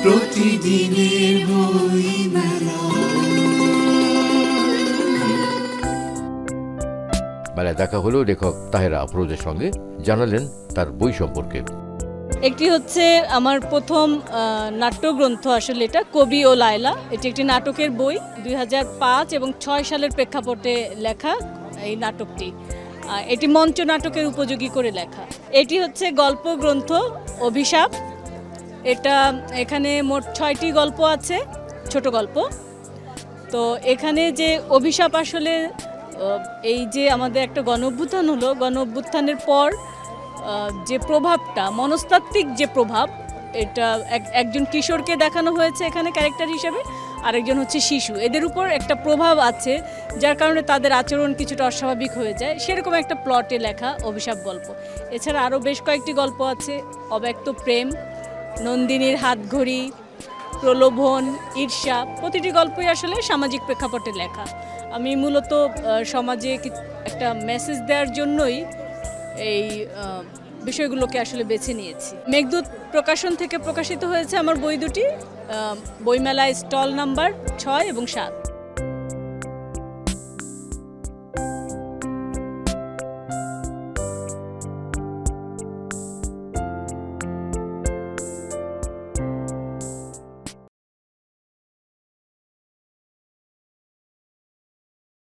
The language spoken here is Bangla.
প্রতিদিনের বইমেলা। মেলায় দেখা হলো লেখক তাহেরা আফরোজের সঙ্গে, জানালেন তার বই সম্পর্কে। একটি হচ্ছে আমার প্রথম নাট্যগ্রন্থ, আসলে এটা কবি ও লায়লা। এটি একটি নাটকের বই, 2005 এবং 6 সালের প্রেক্ষাপটে লেখা এই নাটকটি। এটি মঞ্চ নাটকের উপযোগী করে লেখা। এটি হচ্ছে গল্প গ্রন্থ অভিশাপ। এখানে মোট 6টি গল্প আছে, ছোট গল্প। তো এখানে যে অভিশাপ, আসলে এই যে আমাদের একটা গণঅভ্যুত্থান হলো, গণঅভ্যুত্থানের পর যে প্রভাবটা, মনস্তাত্ত্বিক যে প্রভাব, এটা একজন কিশোরকে দেখানো হয়েছে এখানে ক্যারেক্টার হিসেবে, আরেকজন হচ্ছে শিশু। এদের উপর একটা প্রভাব আছে যার কারণে তাদের আচরণ কিছুটা অস্বাভাবিক হয়ে যায়, সেরকম একটা প্লটে লেখা অভিশাপ গল্প। এছাড়া আরও বেশ কয়েকটি গল্প আছে, অব্যক্ত প্রেম, নন্দিনীর হাতঘড়ি, প্রলোভন, ঈর্ষা। প্রতিটি গল্পই আসলে সামাজিক প্রেক্ষাপটে লেখা। আমি মূলত সমাজে একটা মেসেজ দেওয়ার জন্যই এই বিষয়গুলোকে আসলে বেছে নিয়েছি। মেঘদূত প্রকাশন থেকে প্রকাশিত হয়েছে আমার বই দুটি, বইমেলায় স্টল নাম্বার 6 এবং 7।